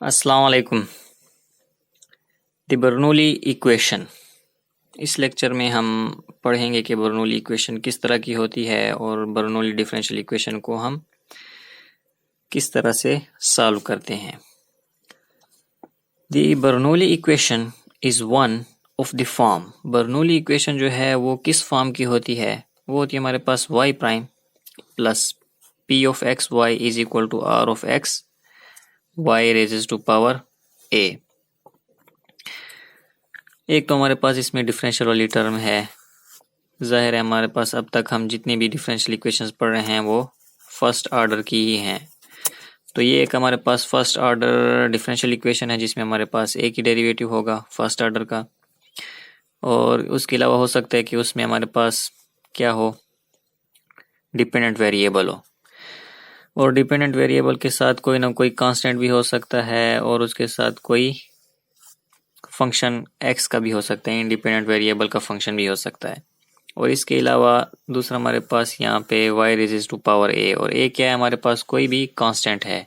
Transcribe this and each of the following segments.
अस्सलाम वालेकुम। The Bernoulli equation. इस लेक्चर में हम पढ़ेंगे कि बर्नौली इक्वेशन किस तरह की होती है और बर्नौली डिफरेंशियल इक्वेशन को हम किस तरह से सॉल्व करते हैं। The Bernoulli equation is one of the form. Bernoulli equation जो है वो किस फॉर्म की होती है? वो होती है हमारे पास y prime plus p of x y is equal to r of x y raises to power a। एक तो हमारे पास इसमें डिफरेंशियल वाली टर्म है। जाहिर है हमारे पास अब तक हम जितनी भी डिफरेंशियल इक्वेशंस पढ़ रहे हैं वो फर्स्ट ऑर्डर की ही हैं। तो ये एक हमारे पास फर्स्ट ऑर्डर डिफरेंशियल इक्वेशन है जिसमें हमारे पास एक ही डेरिवेटिव होगा फर्स्ट ऑर्डर का, और उसके अलावा हो सकता है कि उसमें हमारे पास क्या हो, डिपेंडेंट वेरिएबल हो, और डिपेंडेंट वेरिएबल के साथ कोई ना कोई कांस्टेंट भी हो सकता है और उसके साथ कोई फंक्शन x का भी हो सकता है, इंडिपेंडेंट वेरिएबल का फंक्शन भी हो सकता है। और इसके अलावा दूसरा हमारे पास यहाँ पे y raise to power a, और a क्या है, हमारे पास कोई भी कांस्टेंट है,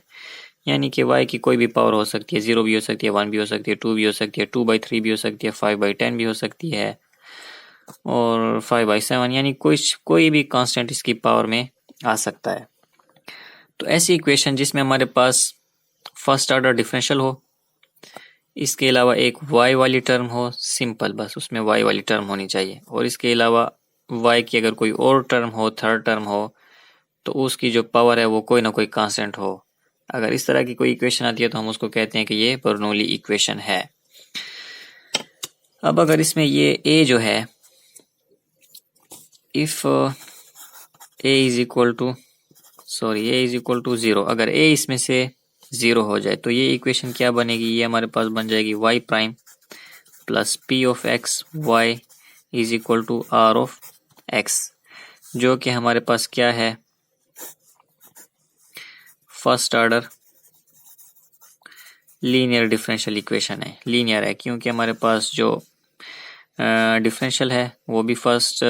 यानी कि y की कोई भी पावर हो सकती है, 0 भी हो सकती है, 1 भी हो सकती है, 2 भी हो सकती है, 2/3 भी हो सकती है, 5/10 भी हो सकती है, और 5/7, यानी कोई भी कांस्टेंट इसकी पावर में आ सकता है। तो ऐसी इक्वेशन जिसमें हमारे पास फर्स्ट ऑर्डर डिफरेंशियल हो, इसके अलावा एक y वाली टर्म हो सिंपल, बस उसमें y वाली टर्म होनी चाहिए, और इसके अलावा y की अगर कोई और टर्म हो, थर्ड टर्म हो, तो उसकी जो पावर है वो कोई ना कोई कांस्टेंट हो। अगर इस तरह की कोई इक्वेशन आती है तो हम उसको कहते हैं कि ये बर्नौली इक्वेशन है। अब अगर इसमें ये a जो है, if a is equal to 0, अगर a इसमें से 0 हो जाए तो ये इक्वेशन क्या बनेगी, ये हमारे पास बन जाएगी y prime plus p of x y is equal to r of x, जो कि हमारे पास क्या है, first order linear differential equation है। लीनियर है क्योंकि हमारे पास जो डिफरेंशियल है वो भी फर्स्ट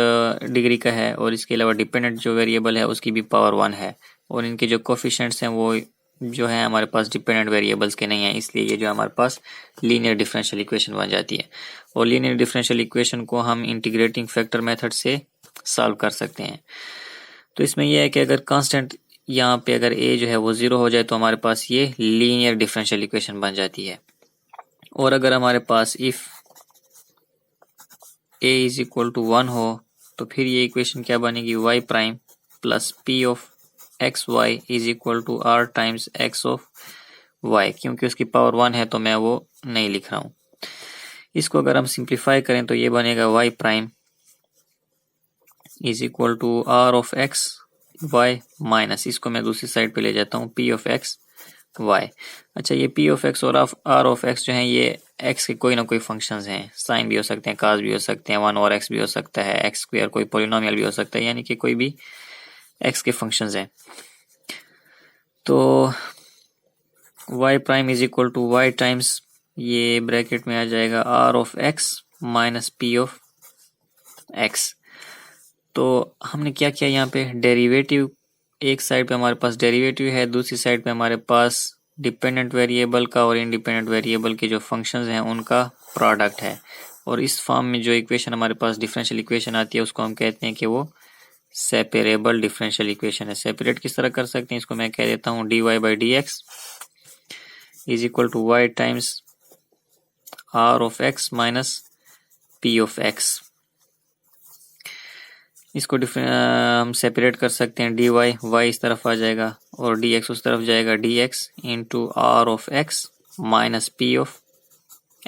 डिग्री का है, और इसके अलावा डिपेंडेंट जो वेरिएबल है उसकी भी पावर 1 है, और इनके जो कोफिशिएंट्स हैं वो जो है हमारे पास डिपेंडेंट वेरिएबल्स के नहीं है, इसलिए ये जो हमारे पास लीनियर डिफरेंशियल इक्वेशन बन जाती है। और लीनियर डिफरेंशियल इक्वेशन को हम इंटीग्रेटिंग फैक्टर मेथड से सॉल्व कर सकते हैं। तो इसमें यह है कि अगर कांस्टेंट यहाँ पे अगर a जो है वो 0 हो जाए तो हमारे पास ये लीनियर डिफरेंशियल इक्वेशन बन जाती है। और अगर हमारे पास if a is equal to 1 हो तो फिर ये इक्वेशन क्या बनेगी, y prime plus p of x y is equal to r times x of y, क्योंकि उसकी पावर 1 है तो मैं वो नहीं लिख रहा हूँ। इसको अगर हम सिंप्लीफाई करें तो ये बनेगा y prime is equal to r of x y minus, इसको मैं दूसरी साइड पे ले जाता हूँ, p ऑफ x y। अच्छा, ये p ऑफ x और r ऑफ x जो हैं ये x के कोई ना कोई फंक्शंस हैं, साइन भी हो सकते हैं, काज भी हो सकते हैं, 1 और x भी हो सकता है, x स्क्वायर कोई पॉलिनोमियल भी हो सकता है, यानी कि कोई भी x के फंक्शंस हैं। तो y prime is equal to y times, ये ब्रैकेट में आ जाएगा r of x minus p of x। तो हमने क्या किया, यहाँ पे डेरिवेटिव, एक साइड पे हमारे पास डेरिवेटिव है, दूसरी साइड पे हमारे पास डिपेंडेंट वेरिएबल का और इंडिपेंडेंट वेरिएबल के जो फंक्शंस हैं उनका प्रोडक्ट है, और इस फॉर्म में जो इक्वेशन हमारे पास डिफरेंशियल इक्वेशन आती है उसको हम कहते हैं कि वो सेपरेबल डिफरेंशियल इक्वेशन है। सेपरेट किस तरह कर सकते हैं, इसको मैं कह देता हूँ dy/dx is equal to y times r of x minus p of x। इसको हम सेपरेट कर सकते हैं, dy y इस तरफ आ जाएगा और dx उस तरफ जाएगा, dx into r of x minus p of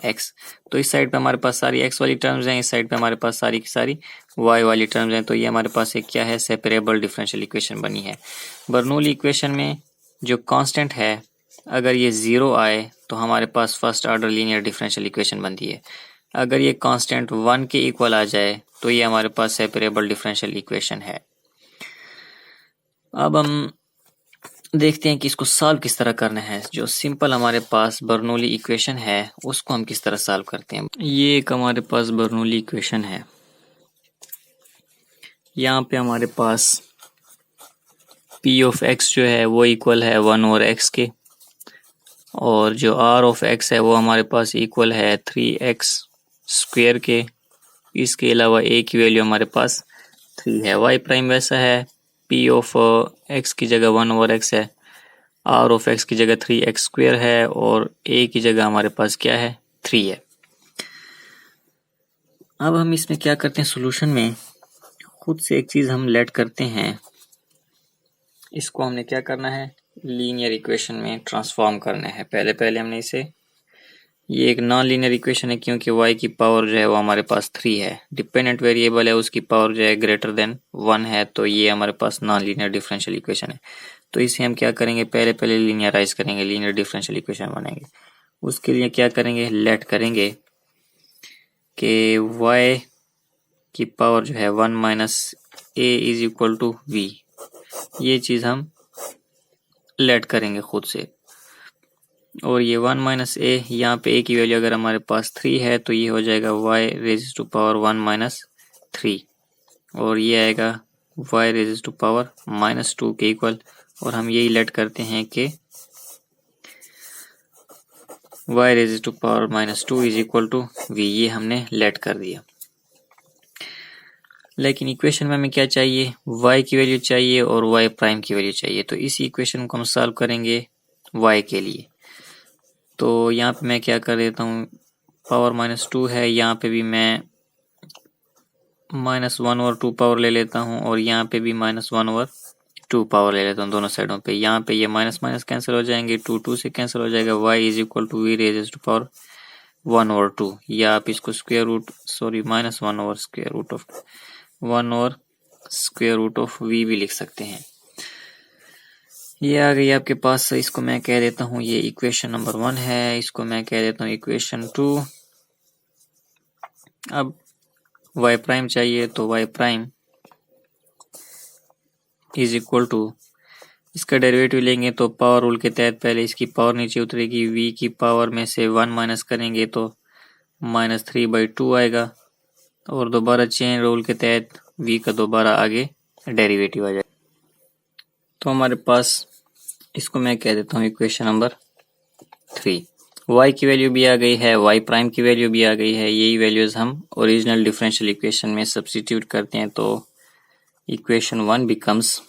x। तो इस साइड पे हमारे पास सारी x वाली टर्म्स हैं, इस साइड पे हमारे पास सारी की सारी y वाली टर्म्स हैं, तो ये हमारे पास एक क्या है, सेपरेबल डिफरेंशियल इक्वेशन बनी है। बर्नौली इक्वेशन में जो कांस्टेंट है अगर ये 0 आए तो हमारे पास first order linear differential equation बनती है। अगर ये कांस्टेंट 1 के इक्वल आ जाए तो ये हमारे पास सेपरेबल डिफरेंशियल इक्वेशन है। अब हम देखते हैं कि इसको सॉल्व किस तरह करना है। जो सिंपल हमारे पास बर्नौली इक्वेशन है उसको हम किस तरह सॉल्व करते हैं। ये एक हमारे पास बर्नौली इक्वेशन है, यहाँ पे हमारे पास p ऑफ x जो है वो इक्वल है 1 और x के, और जो आर ऑफ एक्स है वो हमारे पास इक्वल है 3x² के। इसके अलावा ए की वैल्यू हमारे पास 3 है। वाई प्राइम वैसा है, पी ऑफ एक्स की जगह 1/x है, आर ऑफ एक्स की जगह 3x² है और ए की जगह हमारे पास क्या है 3 है। अब हम इसमें क्या करते हैं, सोल्यूशन में खुद से एक चीज हम लेट करते हैं। इसको हमने क्या करना है, लीनियर इक्वेशन में ट्रांसफॉर्म करना है। पहले हमने इसे, ये एक नॉन लीनियर इक्वेशन है क्योंकि y की पावर जो है वो हमारे पास 3 है। डिपेंडेंट वेरिएबल है, उसकी पावर जो है ग्रेटर देन 1 है, तो ये हमारे पास नॉन लीनियर डिफरेंशियल इक्वेशन है। तो इसे हम क्या करेंगे, पहले लीनियराइज करेंगे, लीनियर डिफरेंशियल इक्वेशन बनाएंगे। उसके लिए क्या करेंगे, लेट करेंगे कि y की पावर जो है 1 minus a is equal to v. ये चीज हम लेट करेंगे खुद से। और ये 1 माइनस ए, यहाँ पे ए की वैल्यू अगर हमारे पास 3 है तो ये हो जाएगा y raise to power 1 minus 3 और ये आएगा y रेज़ टू पावर -2 के इक्वल। और हम यही लेट करते हैं कि y raise to power -2 is equal to v, ये हमने लेट कर दिया। लेकिन इक्वेशन में हमें क्या चाहिए, y की वैल्यू चाहिए और y प्राइम की वैल्यू चाहिए। तो इस इक्वेशन को हम सॉल्व करेंगे y के लिए। तो यहाँ पे मैं क्या कर देता हूँ, पावर -2 है, यहाँ पे भी मैं -1/2 पावर ले लेता हूँ और यहाँ पे भी -1/2 पावर ले लेता हूँ दोनों साइडों पे। यहाँ पे ये माइनस माइनस कैंसिल हो जाएंगे, 2 से कैंसिल हो जाएगा, y is equal to v raise to power 1/2, या आप इसको -1/√ऑफ v भी लिख सकते हैं। ये आ गई आपके पास, इसको मैं कह देता हूँ ये इक्वेशन नंबर 1 है, इसको मैं कह देता हूँ इक्वेशन 2। अब y प्राइम चाहिए तो y prime is equal to, इसका डेरिवेटिव लेंगे तो पावर रूल के तहत पहले इसकी पावर नीचे उतरेगी, v की पावर में से 1 माइनस करेंगे तो -3/2 आएगा और दोबारा चेन रूल के तहत v का दोबारा आगे डेरिवेटिव आ जाएगा। तो हमारे पास, इसको मैं कह देता हूँ इक्वेशन नंबर 3। y की वैल्यू भी आ गई है, y प्राइम की वैल्यू भी आ गई है। यही वैल्यूज हम ओरिजिनल डिफरेंशियल इक्वेशन में सब्स्टिट्यूट करते हैं तो इक्वेशन 1 बिकम्स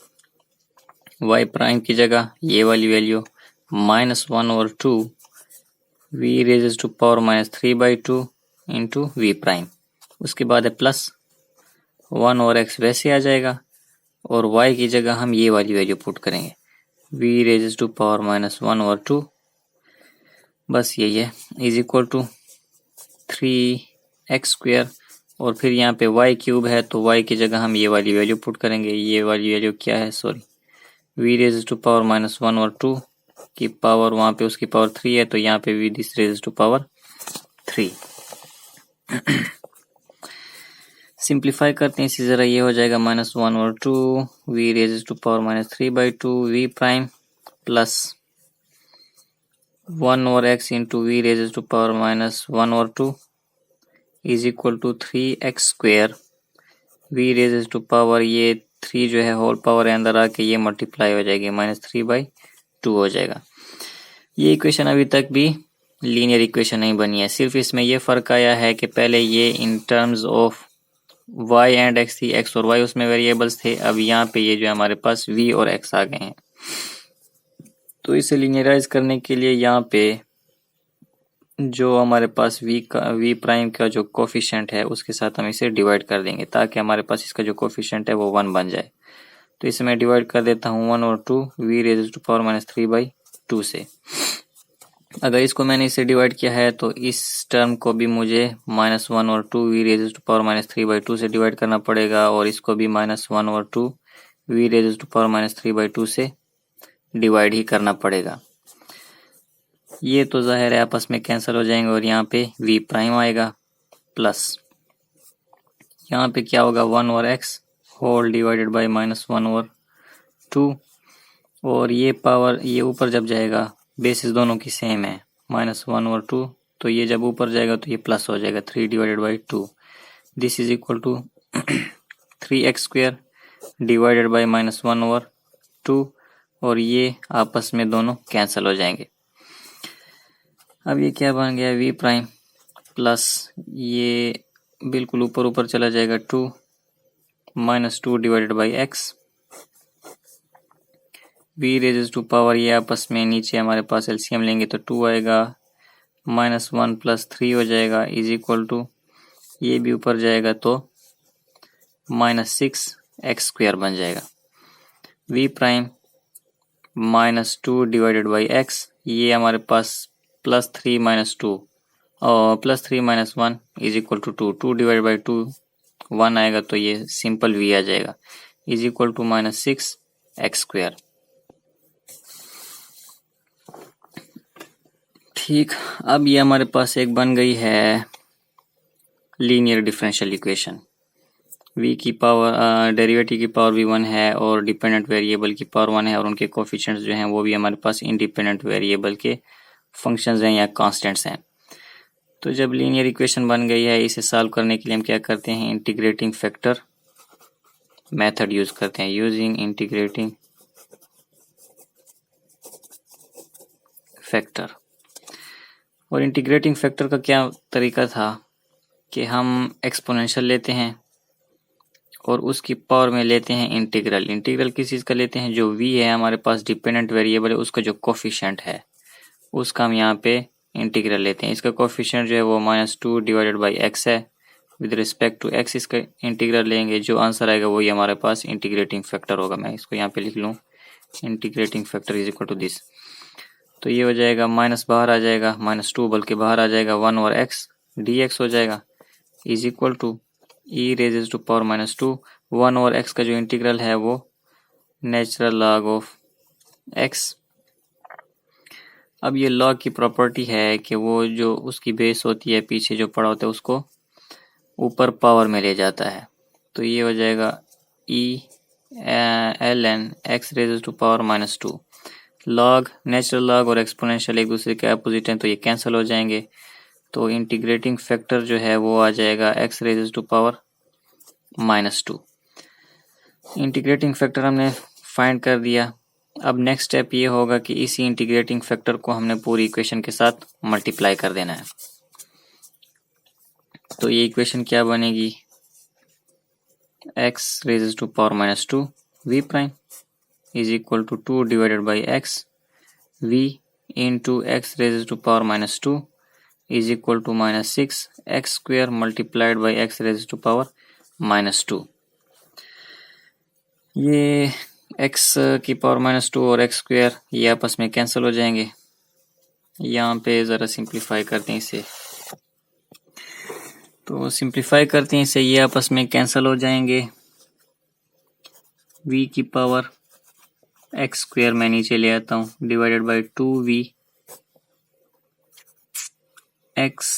y प्राइम की जगह ये वाली value -1/2 v raise to power -3/2 into v prime. उसके बाद है प्लस 1/x वैसे आ जाएगा और y की जगह हम ये वाली वैल्यू पुट करेंगे, v रेज़ टू पावर -1/2, बस यही है, इज इक्वल टू 3x² और फिर यहाँ पे y³ है तो y की जगह हम ये वाली वैल्यू पुट करेंगे। ये वाली वैल्यू क्या है, v रेज़ टू पावर -1/2 की पावर, वहाँ पे उसकी पावर 3 है तो यहाँ पे v this raise to power 3। Simplify करते हैं इसी जरा, ये हो जाएगा -1/2 v raise to power -3/2 v prime plus 1/x into v raise to power -1/2 is equal to 3x²। v raise to power, ये 3 जो है होल पावर है अंदर आके ये मल्टीप्लाई हो जाएगी, -3/2 हो जाएगा। ये इक्वेशन अभी तक भी लीनियर इक्वेशन नहीं बनी है, सिर्फ इसमें ये फ़र्क आया है कि पहले ये in terms of y and x थी, x और y उसमें वेरिएबल्स थे, अब यहाँ पे ये जो हमारे पास v और x आ गए हैं। तो इसे लीनियराइज करने के लिए यहाँ पे जो हमारे पास v प्राइम का जो कोफिशिएंट है उसके साथ हम इसे डिवाइड कर देंगे ताकि हमारे पास इसका जो कोफिशिएंट है वो 1 बन जाए। तो इसे मैं डिवाइड कर देता हूँ 1 और 2 v रेज़ टू पावर -3/2 से। अगर इसको मैंने इसे डिवाइड किया है तो इस टर्म को भी मुझे -1 और 2 v रेज़ टू पावर -3/2 से डिवाइड करना पड़ेगा और इसको भी -1 और 2 v रेज़ टू पावर -3/2 से डिवाइड ही करना पड़ेगा। ये तो जाहिर है आपस में कैंसिल हो जाएंगे और यहाँ पे v प्राइम आएगा प्लस यहाँ पे क्या होगा 1 और x होल डिवाइडेड बाय -1 और 2 और ये पावर ये ऊपर जब जाएगा, बेसिस दोनों की सेम है, -1 और 2, तो ये जब ऊपर जाएगा तो ये प्लस हो जाएगा 3/2। This is equal to 3x² divided by -1 और 2 और ये आपस में दोनों कैंसिल हो जाएंगे। अब ये क्या बन गया, वी प्राइम प्लस ये बिल्कुल ऊपर ऊपर चला जाएगा 2 minus 2 divided by x, v raises to power, ये आपस में नीचे हमारे पास एलसीएम लेंगे तो 2 आएगा, माइनस 1 प्लस 3 हो जाएगा इज इक्वल टू, ये भी ऊपर जाएगा तो माइनस 6 एक्स स्क्वायर बन जाएगा। V prime minus 2 divided by x, ये हमारे पास प्लस 3 माइनस 2 और plus 3 minus 1 is equal to 2, 2 divide by 2 1 आएगा तो ये सिंपल वी आ जाएगा is equal to minus 6 x square. ठीक, अब ये हमारे पास एक बन गई है लीनियर डिफरेंशियल इक्वेशन। v की पावर डेरिवेटिव की पावर भी 1 है और डिपेंडेंट वेरिएबल की पावर 1 है और उनके कोफिशिएंट्स जो हैं वो भी हमारे पास इंडिपेंडेंट वेरिएबल के फंक्शंस हैं या कांस्टेंट्स हैं। तो जब लीनियर इक्वेशन बन गई है, इसे सॉल्व करने के लिए हम क्या करते हैं, इंटीग्रेटिंग फैक्टर मेथड यूज करते हैं। यूजिंग इंटीग्रेटिंग फैक्टर, और इंटीग्रेटिंग फैक्टर का क्या तरीका था कि हम एक्सपोनेंशियल लेते हैं और उसकी पावर में लेते हैं इंटीग्रल। इंटीग्रल किस चीज़ का लेते हैं, जो v है हमारे पास डिपेंडेंट वेरिएबल है उसका जो कोफिशिएंट है उसका हम यहाँ पे इंटीग्रल लेते हैं। इसका कोफिशिएंट जो है वो -2 डिवाइडेड बाई एक्स है, विद रिस्पेक्ट टू एक्स इसका इंटीग्रल लेंगे, जो आंसर आएगा वही हमारे पास इंटीग्रेटिंग फैक्टर होगा। मैं इसको यहाँ पे लिख लूँ, integrating factor is equal to this. तो ये हो जाएगा माइनस बाहर आ जाएगा, -2 बल्कि बाहर आ जाएगा 1 और x dx हो जाएगा is equal to e raises to power -2, 1 और x का जो इंटीग्रल है वो नेचुरल लॉग ऑफ x। अब ये लॉग की प्रॉपर्टी है कि वो जो उसकी बेस होती है पीछे जो पड़ा होता है उसको ऊपर पावर में ले जाता है। तो ये हो जाएगा e ln x raises to power -2। Log, natural log और एक्सपोनेंशियल एक दूसरे के अपोजिट हैं तो ये कैंसिल हो जाएंगे। तो इंटीग्रेटिंग फैक्टर जो है वो आ जाएगा x raises to power -2। Integrating factor हमने फाइंड कर दिया। अब नेक्स्ट स्टेप ये होगा कि इसी इंटीग्रेटिंग फैक्टर को हमने पूरी इक्वेशन के साथ मल्टीप्लाई कर देना है। तो ये इक्वेशन क्या बनेगी, x raises to power -2 v prime is equal to 2 divided by x v into x raises to power -2 is equal to -6 x square multiplied by x raises to power -2। ये x की power -2 और x square ये आपस में cancel हो जाएंगे। यहाँ पे ज़रा सिंप्लीफाई करते हैं इसे, तो सिंप्लीफाई करते हैं इसे, ये आपस में कैंसिल हो जाएंगे। v की पावर x स्क्वायर मैं नीचे ले आता हूँ divided by 2v x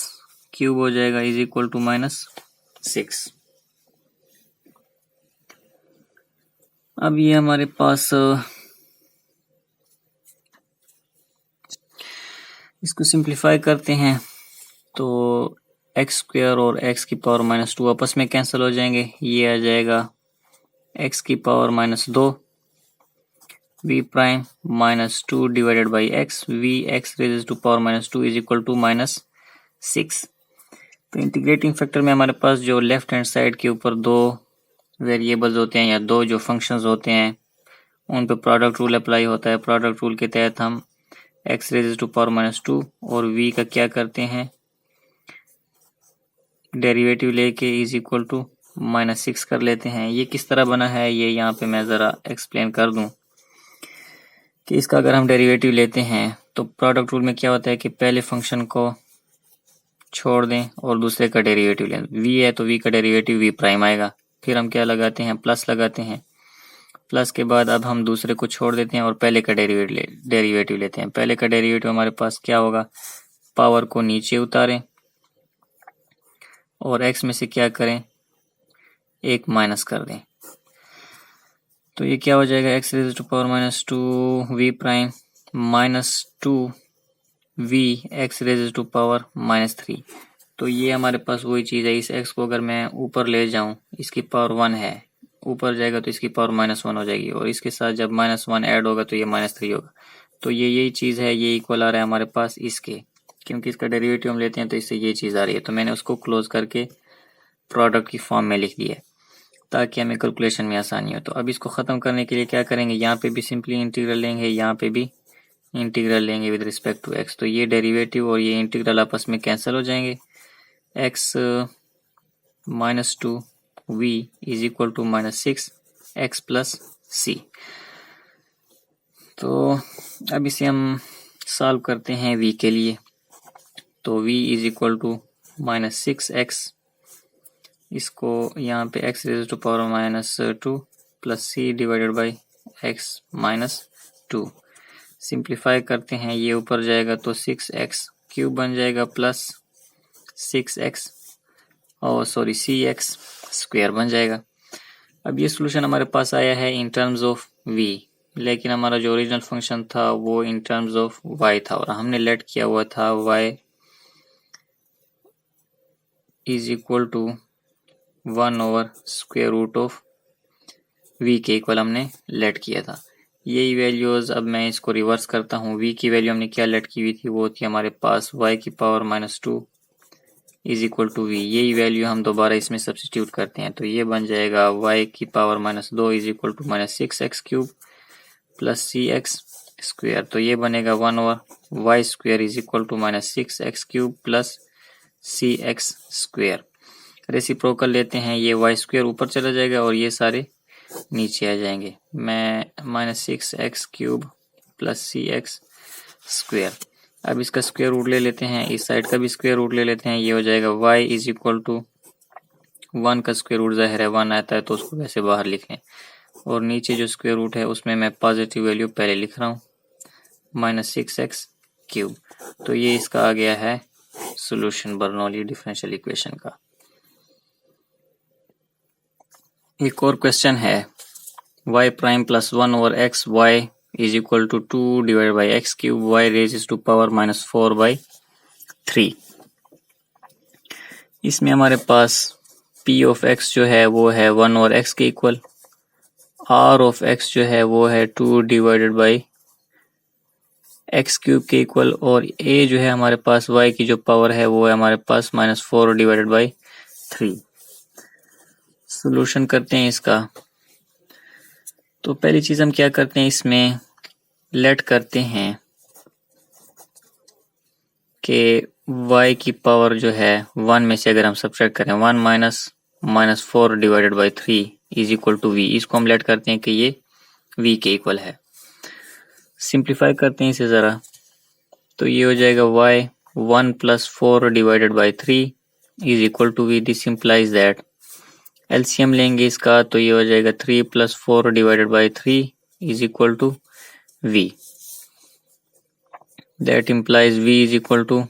cube हो जाएगा इज इक्वल टू -6। अब ये हमारे पास इसको सिंप्लीफाई करते हैं तो x स्क्वायर और x की पावर -2 आपस में कैंसिल हो जाएंगे। ये आ जाएगा x की power -2 v prime -2 divided by x v x raises to power -2 is equal to -6। तो इंटीग्रेटिंग फैक्टर में हमारे पास जो लेफ्ट हैंड साइड के ऊपर दो वेरिएबल्स होते हैं या दो जो फंक्शंस होते हैं उन पे प्रोडक्ट रूल अप्लाई होता है। प्रोडक्ट रूल के तहत हम x रेजेस टू पावर -2 और v का क्या करते हैं, डेरिवेटिव लेके इज इक्वल टू -6 कर लेते हैं। ये किस तरह बना है ये यहाँ पे मैं ज़रा एक्सप्लेन कर दूं कि इसका अगर हम डेरिवेटिव लेते हैं तो प्रोडक्ट रूल में क्या होता है कि पहले फंक्शन को छोड़ दें और दूसरे का डेरिवेटिव लें। v है तो v का डेरिवेटिव v प्राइम आएगा, फिर हम क्या लगाते हैं, प्लस लगाते हैं। प्लस के बाद अब हम दूसरे को छोड़ देते हैं और पहले का डेरिवेटिव लेते हैं। पहले का डेरिवेटिव हमारे पास क्या होगा, पावर को नीचे उतारें और x में से क्या करें, एक माइनस कर दें। तो ये क्या हो जाएगा, x raise to power -2 v prime -2 v x raise to power -3। तो ये हमारे पास वही चीज़ है। इस x को अगर मैं ऊपर ले जाऊं, इसकी पावर 1 है, ऊपर जाएगा तो इसकी पावर -1 हो जाएगी और इसके साथ जब -1 ऐड होगा तो ये -3 होगा। तो ये यही चीज़ है, ये इक्वल आ रहा है हमारे पास इसके, क्योंकि इसका डेरिवेटिव हम लेते हैं तो इससे ये चीज़ आ रही है, तो मैंने उसको क्लोज करके प्रोडक्ट की फॉर्म में लिख दिया है ताकि हमें कैलकुलेशन में आसानी हो। तो अब इसको ख़त्म करने के लिए क्या करेंगे, यहाँ पे भी सिंपली इंटीग्रल लेंगे, यहाँ पे भी इंटीग्रल लेंगे विद रिस्पेक्ट टू एक्स। तो ये डेरिवेटिव और ये इंटीग्रल आपस में कैंसिल हो जाएंगे। X -2 v is equal to -6 x plus C. तो अब इसे हम सॉल्व करते हैं v के लिए। तो v is equal to -6x, इसको यहाँ पे x रेज़ टू पावर -2 प्लस divided by by x -2 simplify करते हैं, ये ऊपर जाएगा तो 6x क्यूब बन जाएगा प्लस 6x और सॉरी cx स्क्वायर बन जाएगा। अब ये सोल्यूशन हमारे पास आया है इन टर्म्स ऑफ v, लेकिन हमारा जो ओरिजिनल फंक्शन था वो इन टर्म्स ऑफ y था और हमने लेट किया हुआ था y is equal to 1 over square root of v के इक्वल हमने लेट किया था। यही वैल्यूज अब मैं इसको रिवर्स करता हूँ। v की वैल्यू हमने क्या लेट की हुई थी, वो थी हमारे पास y की power -2 is equal to v। यही वैल्यू हम दोबारा इसमें सब्स्टिट्यूट करते हैं, तो ये बन जाएगा y की power -2 is equal to -6x cube plus cx square. तो ये बनेगा 1 over y square is equal to -6x cube plus cx square. Reciprocal लेते हैं, ये y स्क्वायर ऊपर चला जाएगा और ये सारे नीचे आ जाएंगे। मैं -6x cube plus cx square. अब इसका स्क्वायर रूट ले लेते हैं, इस साइड का भी स्क्वायर रूट ले लेते हैं, ये हो जाएगा y इज इक्वल टू 1 का स्क्वायर रूट ज़ाहिर है 1 आता है तो उसको वैसे बाहर लिख लें, और नीचे जो स्क्वायर रूट है उसमें मैं पॉजिटिव वैल्यू पहले लिख रहा हूँ -6x क्यूब। तो ये इसका आ गया है सॉल्यूशन बर्नौली डिफरेंशियल इक्वेशन का। एक और क्वेश्चन है y prime plus 1 over x y is equal to 2 divide by x cube y raise to power -4/3। इसमें हमारे पास p ऑफ x जो है वो है 1 ओवर x के इक्वल, r ऑफ x जो है वो है 2 डिवाइडेड बाई एक्स क्यूब के इक्वल, और a जो है हमारे पास y की जो पावर है वो है हमारे पास -4 डिवाइडेड बाई 3। सोल्यूशन करते हैं इसका। तो पहली चीज हम क्या करते हैं, इसमें लेट करते हैं कि y की पावर जो है 1 में से अगर हम सब्ट्रैक्ट करें 1 minus 4 divided by 3 is equal to v, इसको हम लेट करते हैं कि ये v के इक्वल है। सिंप्लीफाई करते हैं इसे ज़रा, तो ये हो जाएगा y 1 plus 4 divided by 3 is equal to v। This implies that LCM लेंगे इसका, तो ये हो जाएगा 3 plus 4 divided by 3 is equal to v। That implies v is equal to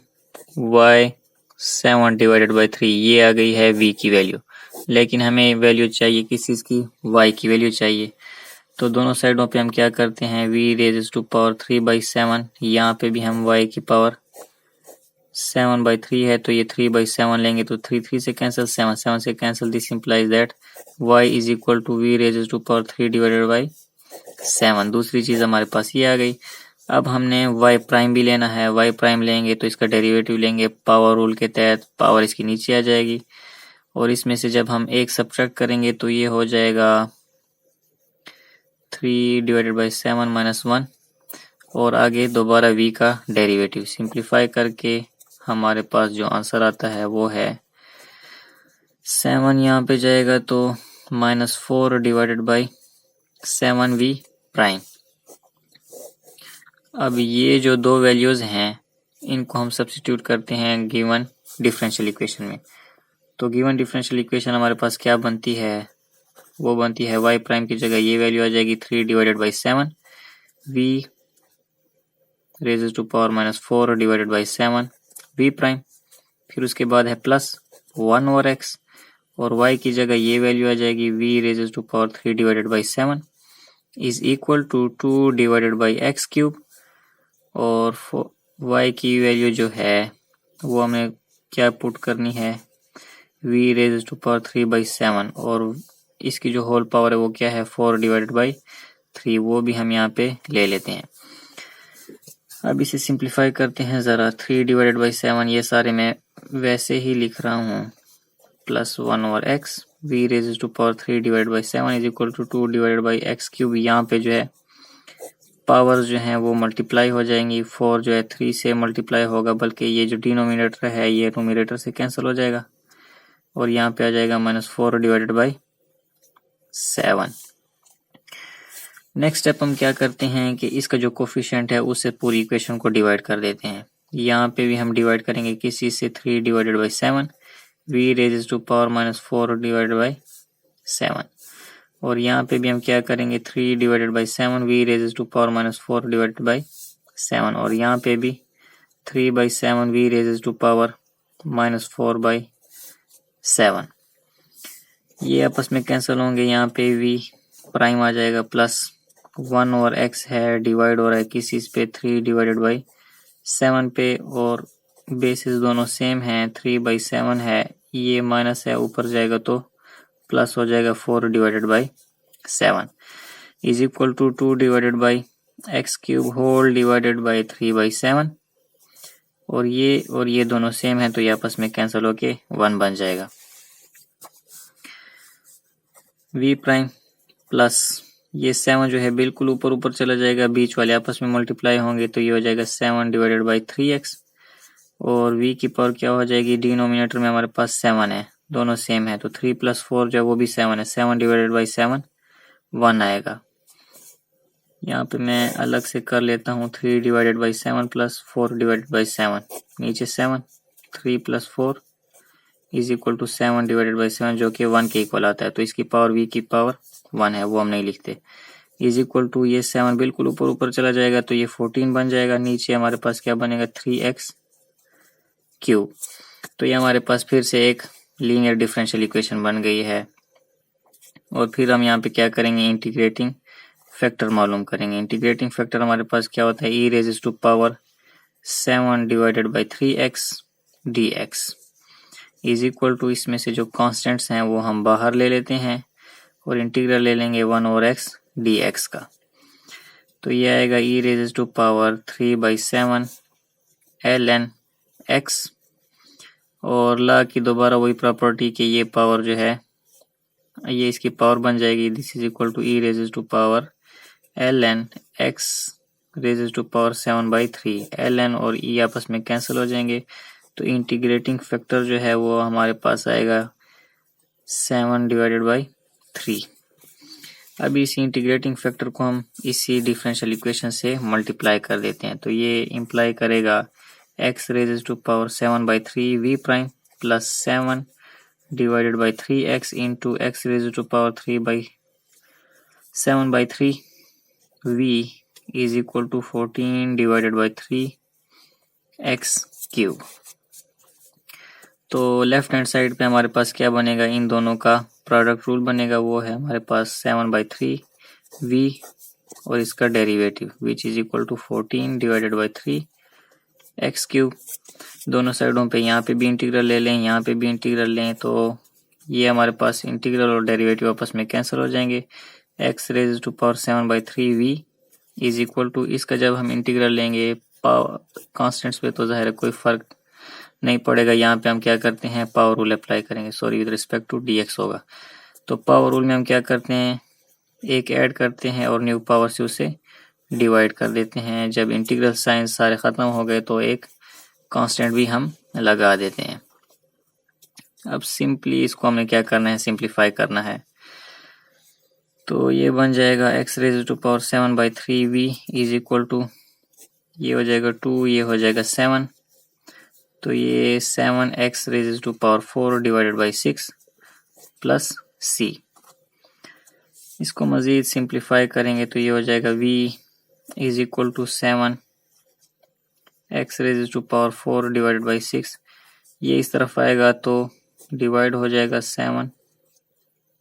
y 7 divided by 3। ये आ गई है v की वैल्यू, लेकिन हमें वैल्यू चाहिए किस चीज़ की, y की वैल्यू चाहिए। तो दोनों साइडों पे हम क्या करते हैं, v रेज़ टू पावर 3/7, यहाँ पे भी हम y की पावर 7/3 है तो ये 3/7 लेंगे, तो 3 से कैंसिल, 7 से cancel. This implies that y is equal to v raise to power 3 divided by 7। दूसरी चीज़ हमारे पास ये आ गई। अब हमने y प्राइम भी लेना है, y प्राइम लेंगे तो इसका डेरिवेटिव लेंगे पावर रूल के तहत, पावर इसकी नीचे आ जाएगी और इसमें से जब हम एक सब्ट्रैक्ट करेंगे तो ये हो जाएगा 3 डिवाइडेड बाई 7 माइनस 1, और आगे दोबारा v का डेरिवेटिव। सिंप्लीफाई करके हमारे पास जो आंसर आता है वो है 7 यहाँ पे जाएगा तो -4 डिवाइडेड बाई 7v प्राइम। अब ये जो दो वैल्यूज हैं इनको हम सब्स्टिट्यूट करते हैं गिवन डिफरेंशियल इक्वेशन में। तो गिवन डिफरेंशियल इक्वेशन हमारे पास क्या बनती है, वो बनती है y प्राइम की जगह ये वैल्यू आ जाएगी 3 divided by 7 v raise to power -4 divided by 7 v prime, फिर उसके बाद है प्लस 1 ओवर x, और y की जगह ये वैल्यू आ जाएगी v raise to power 3 divided by 7 is equal to 2 divided by x cube, और y की वैल्यू जो है वो हमें क्या पुट करनी है, v रेज़ टू पावर 3/7, और इसकी जो होल पावर है वो क्या है 4 डिवाइडेड बाई 3, वो भी हम यहाँ पे ले लेते हैं। अब इसे सिंप्लीफाई करते हैं ज़रा। 3 डिवाइडेड बाई 7 ये सारे मैं वैसे ही लिख रहा हूँ, plus 1 over x v raise to power 3 divide by 7 is equal to 2 divided by x cube. यहाँ पे जो है पावर जो है वो मल्टीप्लाई हो जाएंगी। 4 जो है 3 से मल्टीप्लाई होगा, बल्कि ये जो डिनोमिनेटर है ये नोमिनेटर से कैंसिल हो जाएगा और यहाँ पे आ जाएगा -4 डिवाइडेड बाई 7। नेक्स्ट स्टेप हम क्या करते हैं कि इसका जो कोफिशिएंट है उससे पूरी इक्वेशन को डिवाइड कर देते हैं। यहाँ पे भी हम डिवाइड करेंगे किसी से 3 divided by 7 v raise to power -4 divided by 7 और यहाँ पे भी हम क्या करेंगे 3 divided by 7 v raise to power -4 divided by 7 और यहाँ पे भी 3 by 7 v raise to power -4 by 7। ये आपस में कैंसिल होंगे। यहाँ पे v प्राइम आ जाएगा प्लस 1 और x है, डिवाइड हो रहा है किसी पे 3 डिवाइडेड बाई 7 पे और बेसिस दोनों सेम हैं। 3 बाई 7 है, ये माइनस है, ऊपर जाएगा तो प्लस हो जाएगा 4 divided by 7 is equal to 2 divided by x cube whole divided by 3 by 7 और ये दोनों सेम है तो ये आपस में कैंसिल होके 1 बन जाएगा। v प्राइम प्लस ये 7 जो है बिल्कुल ऊपर ऊपर चला जाएगा, बीच वाले आपस में मल्टीप्लाई होंगे तो ये हो जाएगा 7 डिवाइडेड बाई 3x और v की पावर क्या हो जाएगी, डिनोमिनेटर में हमारे पास 7 है, दोनों सेम है तो 3 प्लस 4 जो है वो भी 7 है, 7 डिवाइडेड बाई 7 1 आएगा। यहाँ पे मैं अलग से कर लेता हूँ 3 divided by 7 plus 4 divided by 7, नीचे 7 3 plus 4 is equal to 7 divided by 7 जो कि 1 के इक्वल आता है तो इसकी पावर v की पावर 1 है, वो हम नहीं लिखते। इज इक्वल टू ये 7 बिल्कुल ऊपर ऊपर चला जाएगा तो ये 14 बन जाएगा। नीचे हमारे पास क्या बनेगा 3x क्यूब। तो ये हमारे पास फिर से एक लीनियर डिफरेंशियल इक्वेशन बन गई है और फिर हम यहाँ पे क्या करेंगे इंटीग्रेटिंग फैक्टर मालूम करेंगे। इंटीग्रेटिंग फैक्टर हमारे पास क्या होता है e raise to power 7 divided by 3x dx is equal to इसमें से जो कांस्टेंट्स हैं वो हम बाहर ले लेते हैं और इंटीग्रल ले लेंगे 1 ओवर x dx का। तो ये आएगा e raise to power 3 by 7 ln x और ला की दोबारा वही प्रॉपर्टी कि ये पावर जो है ये इसकी पावर बन जाएगी। This is equal to e raise to power ln x raise to power 7 by 3। ln और e आपस में कैंसिल हो जाएंगे तो इंटीग्रेटिंग फैक्टर जो है वो हमारे पास आएगा 7 डिवाइडेड बाई 3। अभी इसी इंटीग्रेटिंग फैक्टर को हम इसी डिफरेंशियल इक्वेशन से मल्टीप्लाई कर देते हैं तो ये इम्प्लाई करेगा x raise to power 7 by 3 v prime plus 7 divided by 3x into x raise to power 3 by 7 by 3 v is equal to 14 divided by 3x cube. तो लेफ्ट हैंड साइड पे हमारे पास क्या बनेगा, इन दोनों का प्रोडक्ट रूल बनेगा, वो है हमारे पास 7 बाई 3 v और इसका derivative which is equal to 14 divided by 3x cube. दोनों साइडों पे यहाँ पे भी इंटीग्रल ले लें, यहाँ पे भी इंटीग्रल लें तो ये हमारे पास इंटीग्रल और डेरिवेटिव आपस में कैंसिल हो जाएंगे। x raise to power 7 by 3 v is equal to इसका जब हम इंटीग्रल लेंगे कॉन्स्टेंट्स पे तो जाहिर है कोई फर्क नहीं पड़ेगा। यहाँ पे हम क्या करते हैं पावर रूल अप्लाई करेंगे, sorry with respect to dx होगा। तो पावर रूल में हम क्या करते हैं एक ऐड करते हैं और न्यू पावर से उसे डिवाइड कर देते हैं। जब इंटीग्रल साइन सारे खत्म हो गए तो एक कांस्टेंट भी हम लगा देते हैं। अब सिंपली इसको हमने क्या करना है सिंप्लीफाई करना है तो ये बन जाएगा x raise to power 7 by 3 v is equal to ये हो जाएगा 2 ये हो जाएगा 7 तो ये 7x raise to power 4 divided by 6 plus c। इसको मज़ीद सिंप्लीफाई करेंगे तो ये हो जाएगा v is equal to 7 x raise to power 4 divided by 6। ये इस तरफ आएगा तो डिवाइड हो जाएगा 7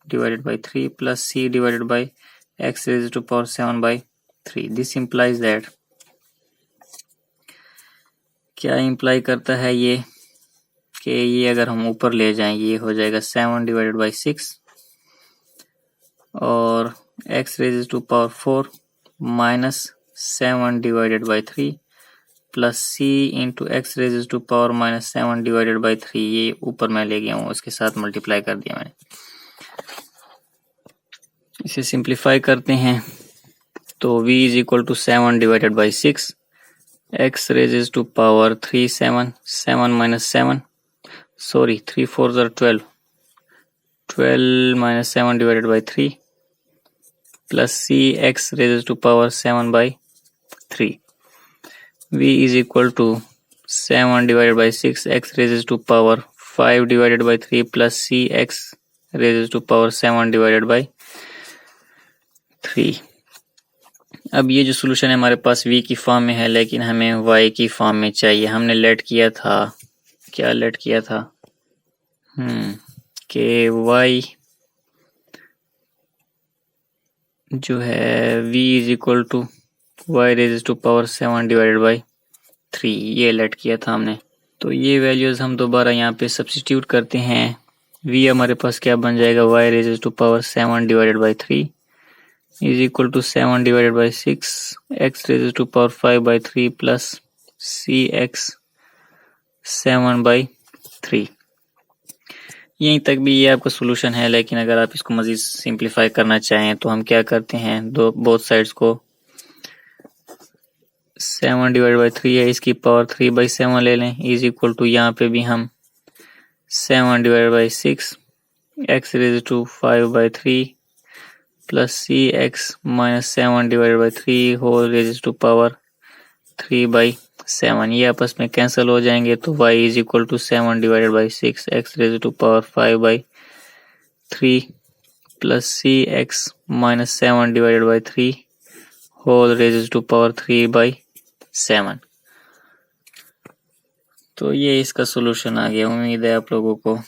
divided by 3 plus c divided by x raise to power 7 by 3। This implies that, क्या इम्प्लाई करता है ये कि ये अगर हम ऊपर ले जाएं ये हो जाएगा 7 डिवाइडेड बाई 6 और x raise to power 4 minus 7 divided by 3 plus c into x raise to power minus 7 divided by 3, ये ऊपर मैं ले गया हूँ, उसके साथ मल्टीप्लाई कर दिया मैंने। इसे सिंप्लीफाई करते हैं तो v is equal to 7 divided by 6, x raises to power 3 7, 7 minus 7, sorry 3 4 are 12, 12 minus 7 divided by 3 plus c x raised to power 7 by 3. v is equal to 7 divided by 6 x raised to power 5 divided by 3 plus c x raised to power 7 divided by 3. अब ये जो solution है हमारे पास v की form में है, लेकिन हमें y की फॉर्म में चाहिए। हमने लेट किया था, क्या लेट किया था कि y जो है v is equal to y raise to power 7 divided by 3, ये लेट किया था हमने। तो ये वैल्यूज हम दोबारा यहाँ पे सब्स्टिट्यूट करते हैं। v हमारे पास क्या बन जाएगा, y raise to power 7 divided by 3 is equal to 7 divided by 6 x raise to power 5 by 3 plus c x 7 by 3। यहीं तक भी ये आपका सोल्यूशन है, लेकिन अगर आप इसको मजीद सिंप्लीफाई करना चाहें तो हम क्या करते हैं, बोथ साइड्स को 7 डिवाइड बाई 3 है, इसकी पावर 3 बाई 7 ले लें, इज इक्वल टू यहाँ पे भी हम 7 divide by 6 x raise to 5 by 3 plus c x minus 7 divide by 3 whole raise to power 3 by 7, ये आपस में कैंसिल हो जाएंगे तो y is equal to 7 divided by 6 x raise to power 5 by 3 plus c x minus 7 divided by 3 whole raise to power 3 by 7। तो ये इसका solution आ गया। उम्मीद है आप लोगों को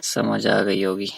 समझ आ गई होगी।